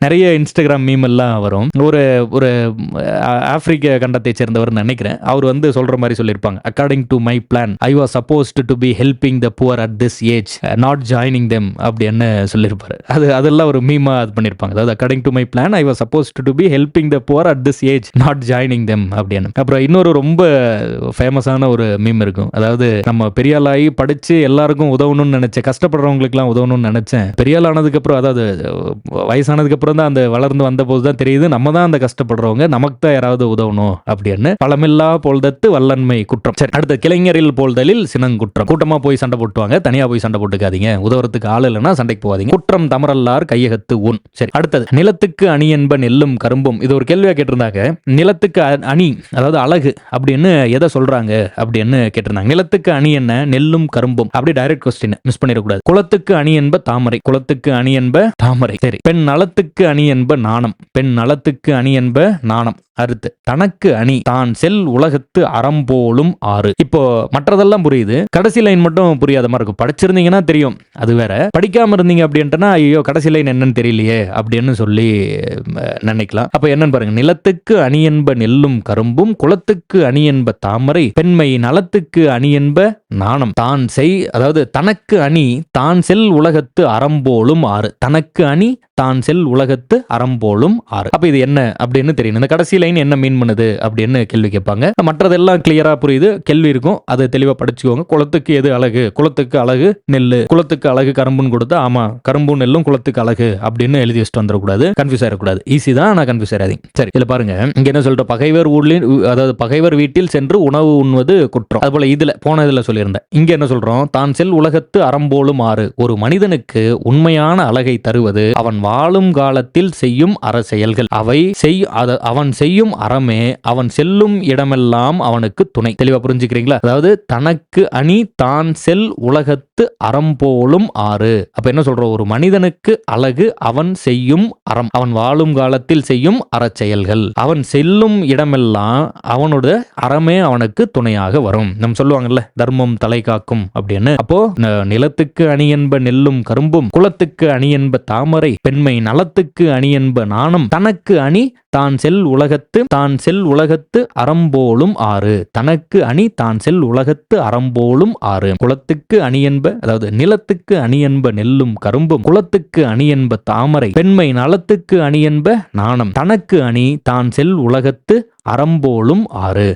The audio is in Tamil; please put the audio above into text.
நிறைய இன்ஸ்டாகிராம் மீம் எல்லாம் வரும். ஒரு ஒரு ஆப்பிரிக்க கண்டத்தை சேர்ந்தவர் நினைக்கிறேன். அவர் வந்து சொல்ற மாதிரி சொல்லியிருப்பாங்க, according to my plan I was supposed to be helping the poor at this age not joining them அப்படின்னு சொல்லியிருப்பாரு. அதெல்லாம் ஒரு மீமா அது பண்ணியிருப்பாங்க. அதாவது according to my plan I was supposed to be helping the poor at this age not joining them அப்படின்னு. அப்புறம் இன்னொரு ரொம்ப ஃபேமஸான ஒரு மீம் இருக்கும். அதாவது நம்ம பெரியாளாகி படிச்சு எல்லாருக்கும் உதவணும்னு நினைச்சேன், கஷ்டப்படுறவங்களுக்குலாம் உதவணும்னு நினைச்சேன், பெரியாள் ஆனதுக்கு அப்புறம் அதாவது வயசானதுக்கு அப்புறம் தான் அந்த வளர்ந்து வந்த போது தான் தெரியுது நம்ம தான் அந்த கஷ்டப்படுறவங்க, நமக்கு தான் யாராவது உதவணும் அப்படின்னு. பழமில்லா போல்தத்து வல்லன்மை குற்றம். சரி, அடுத்த கிளைஞரில் போல்தலில் சினங்குற்றம். கூட்டமா போய் சண்டை போட்டுவாங்க, தனியா போய் சண்டை போட்டுக்காதீங்க, உதவுறதுக்கு ஆள் இல்லைன்னா சண்டைக்கு போகாதீங்க. குற்றம் தமரல்லார் கையகத்து ஊன். சரி, அடுத்தது நிலத்துக்கு அணி என்ப நெல்லும் கரும்பும். இது ஒரு கேள்வியா கேட்டிருந்தாங்க. நிலத்துக்கு அணி அதாவது அழகு அப்படின்னு எதை சொல்றாங்க அப்படின்னு கேட்டிருந்தாங்க. நிலத்துக்கு அணி என்ன, நெல்லும் கரும்பும். அப்படி டைரக்ட் கொஸ்டின் மிஸ் பண்ணிடக்கூடாது. குளத்துக்கு அணி என்ப தாமரை, குளத்துக்கு அணி என்ப தாமரை. சரி, பெண் நலத்துக்கு அணி என்ப நாணம், பெண் நலத்துக்கு அணி என்ப நாணம். அடுத்து தனக்கு அணி தான் செல் உலகத்து அறம்போலும் ஆறு. இப்போ மற்றதெல்லாம் புரியுது, கடைசி லைன் மட்டும் புரியாத மாதிரி இருக்கும். படிச்சிருந்தீங்கன்னா தெரியும், அது வேற. படிக்காம இருந்தீங்க அப்படின்ட்டுனா ஐயோ கடைசி லைன் என்னன்னு தெரியலையே அப்படின்னு சொல்லி நினைக்கலாம். அப்ப என்னன்னு பாருங்க, நிலத்துக்கு அணி என்ப நெல்லும் கரும்பும், குளத்துக்கு அணி என்ப தாமரை, பெண்மை நலத்துக்கு அணி என்ப நாணம், தான் செய் அதாவது தனக்கு அணி தான் செல் உலகத்து அறம்போலும் ஆறு. தனக்கு அணி தான் செல் உலகத்து அறம்போலும் ஆறு. அப்ப இது என்ன அப்படின்னு தெரியும். இந்த கடைசி லைன் என்ன மீன் பண்ணுது அப்படின்னு கேள்வி கேட்பாங்க. மற்றதெல்லாம் கிளியரா புரியுது, கேள்வி இருக்கும், அதை தெளிவா படிச்சுக்கோங்க. குளத்துக்கு எது அழகு, குளத்துக்கு அழகு நெல்லு, குளத்துக்கு அழகு கரும்புன்னு கொடுத்தா ஆமா கரும்பும் நெல்லும் குளத்துக்கு அழகு அப்படின்னு எழுதி வச்சுட்டு வந்துடக்கூடாது, கன்ஃபியூஸ் ஆயிடக்கூடாது. ஈஸி தான், நான் கன்ஃபியூஸ் ஆயிடாதீங்க. சரி, இதுல பாருங்க, இங்க என்ன சொல்ற, பகைவர் ஊரில் அதாவது பகைவர் வீட்டில் சென்று உணவு உண்வது குற்றம். அது போல இதுல போன இதுல சொல்லியிருந்தேன். இங்க என்ன சொல்றோம், தான் செல் உலகத்து அறம்போலும் ஆறு. ஒரு மனிதனுக்கு உண்மையான அழகை தருவது அவன் வாழும் காலத்தில் செய்யும் அற செயல்கள். அவன் செய்யும் அறமே அவன் செல்லும் இடமெல்லாம் அவனுக்கு துணை. தெளிவா புரிஞ்சுக்கிறீங்களா? அதாவது தனக்கு அணி தான் செல் உலகத்து அறம் போலும் ஆறு. அப்ப என்ன சொல்றோம், ஒரு மனிதனுக்கு அழகு அவன் செய்யும் அறம், அவன் வாழும் காலத்தில் செய்யும் அறச்செயல்கள், அவன் செல்லும் இடமெல்லாம் அவனோட அறமே அவனுக்கு துணையாக வரும். நம்ம சொல்லுவாங்கல்ல, தர்மம் தலை காக்கும் அப்படின்னு. அப்போ நிலத்துக்கு அணி என்ப நெல்லும் கரும்பும், குளத்துக்கு அணி என்ப தாமரை, பெண்மை நலத்துக்கு அணி என்ப நாணம், தனக்கு அணி தான் செல் உலகத்து அறம்போலும் ஆறு. தனக்கு அணி தான் செல் உலகத்து அறம்போலும் ஆறு. குளத்துக்கு அணி என்ப அதாவது நிலத்துக்கு அணி என்ப நெல்லும் கரும்பும், குளத்துக்கு அணி என்ப தாமரை, பெண்மை நலத்துக்கு அணி என்ப நாணம், தனக்கு அணி தான் செல் உலகத்து அறம்போலும் ஆறு.